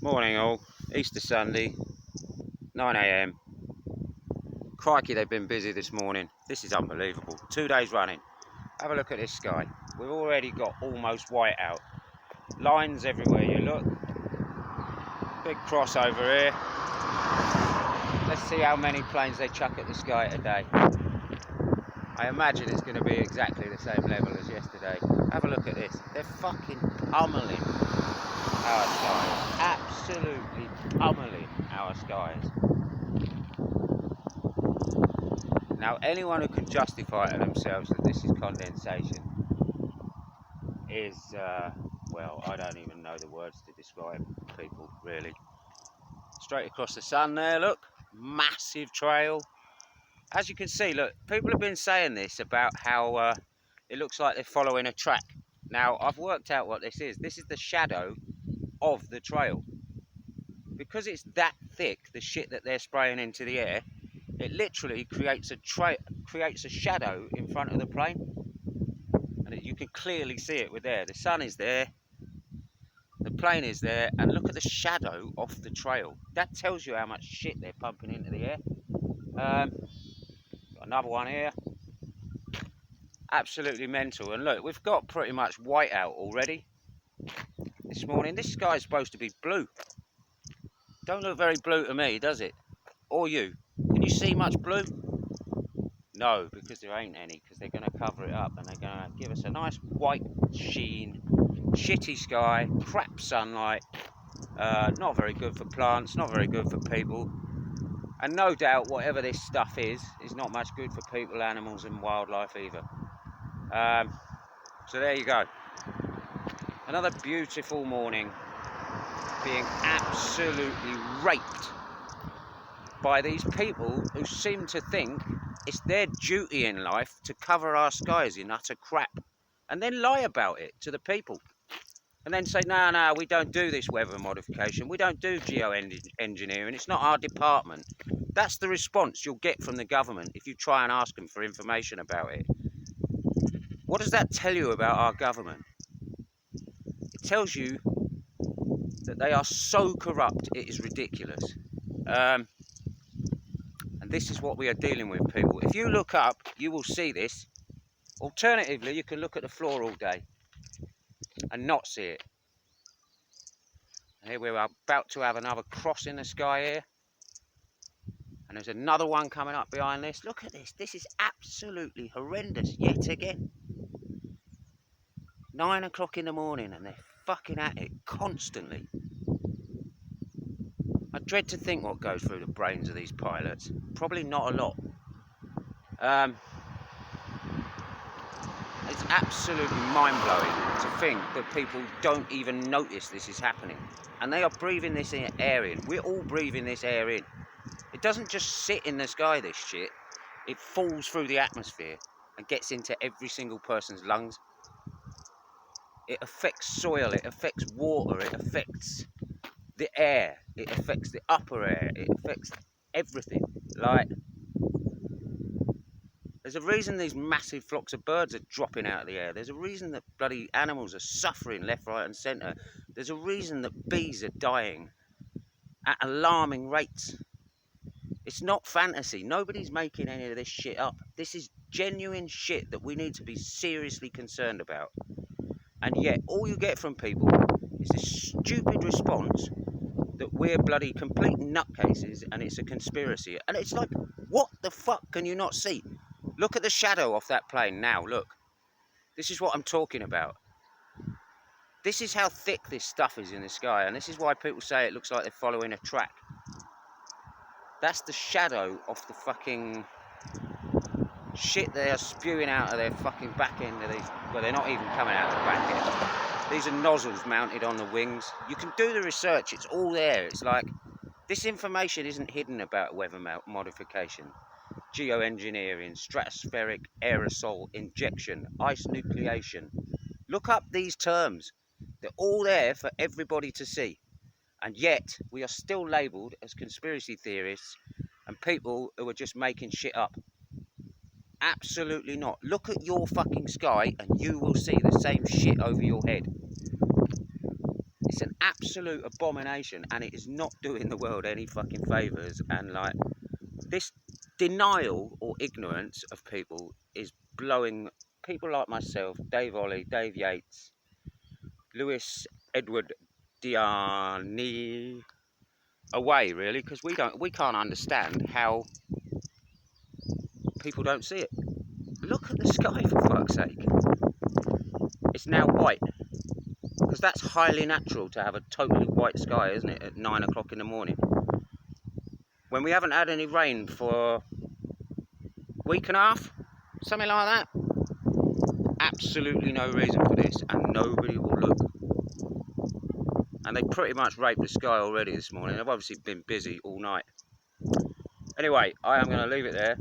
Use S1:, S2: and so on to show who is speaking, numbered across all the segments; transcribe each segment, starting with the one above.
S1: Morning all, Easter Sunday, 9 a.m. Crikey, they've been busy this morning. This is unbelievable. 2 days running. Have a look at this sky. We've already got almost white out. Lines everywhere you look. Big crossover here. Let's see how many planes they chuck at the sky today. I imagine it's going to be exactly the same level as yesterday. Have a look at this. They're fucking pummeling our skies. Absolutely pummeling our skies. Now, anyone who can justify to themselves that this is condensation is, well, I don't even know the words to describe people, really. Straight across the sun there, look. Massive trail. As you can see, look, people have been saying this about how it looks like they're following a track. Now, I've worked out what this is. This is the shadow of the trail. Because it's that thick, the shit that they're spraying into the air, it literally creates a shadow in front of the plane, and you can clearly see it with there. The sun is there, the plane is there, and look at the shadow off the trail. That tells you how much shit they're pumping into the air. Got another one here. Absolutely mental. And look, we've got pretty much white out already this morning. This sky's supposed to be blue. Don't look very blue to me, does it? Or you? Can you see much blue? No, because there ain't any, because they're going to cover it up and they're going to give us a nice white sheen, shitty sky, crap sunlight, not very good for plants, not very good for people, and no doubt whatever this stuff is not much good for people, animals and wildlife either. So there you go. Another beautiful morning, being absolutely raped by these people who seem to think it's their duty in life to cover our skies in utter crap, and then lie about it to the people, and then say, no, we don't do this weather modification, we don't do geoengineering, it's not our department. That's the response you'll get from the government if you try and ask them for information about it. What does that tell you about our government? It tells you that they are so corrupt, it is ridiculous. And this is what we are dealing with, people. If you look up, you will see this. Alternatively, you can look at the floor all day and not see it. And here we're about to have another cross in the sky here. And there's another one coming up behind this. Look at this. This is absolutely horrendous yet again. 9 o'clock in the morning and they're fucking at it constantly. I dread to think what goes through the brains of these pilots. Probably not a lot. It's absolutely mind-blowing to think that people don't even notice this is happening. And they are breathing this air in. We're all breathing this air in. It doesn't just sit in the sky, this shit. It falls through the atmosphere and gets into every single person's lungs. It affects soil, it affects water, it affects the air, it affects the upper air, it affects everything. Like, there's a reason these massive flocks of birds are dropping out of the air. There's a reason that bloody animals are suffering left, right and centre. There's a reason that bees are dying at alarming rates. It's not fantasy. Nobody's making any of this shit up. This is genuine shit that we need to be seriously concerned about. And yet, all you get from people is this stupid response that we're bloody complete nutcases and it's a conspiracy. And it's like, what the fuck can you not see? Look at the shadow off that plane now, look. This is what I'm talking about. This is how thick this stuff is in the sky, and this is why people say it looks like they're following a track. That's the shadow off the fucking shit they are spewing out of their fucking back end of these. Well, they're not even coming out of the back end. These are nozzles mounted on the wings. You can do the research, it's all there. It's like, this information isn't hidden about weather modification, geoengineering, stratospheric aerosol injection, ice nucleation. Look up these terms. They're all there for everybody to see. And yet, we are still labelled as conspiracy theorists and people who are just making shit up. Absolutely not. Look at your fucking sky and you will see the same shit over your head. It's an absolute abomination, and it is not doing the world any fucking favours. And like, this denial or ignorance of people is blowing people like myself, Dave Ollie, Dave Yates, Lewis Edward Diani away, really, because we can't understand how people don't see it. Look at the sky, for fuck's sake. It's now white, because that's highly natural to have a totally white sky, isn't it, at 9 o'clock in the morning, when we haven't had any rain for a week and a half, something like that. Absolutely no reason for this, and nobody will look. And they pretty much raped the sky already this morning. They've obviously been busy all night. Anyway, I am going to leave it there.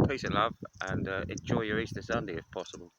S1: Peace and love, and enjoy your Easter Sunday if possible.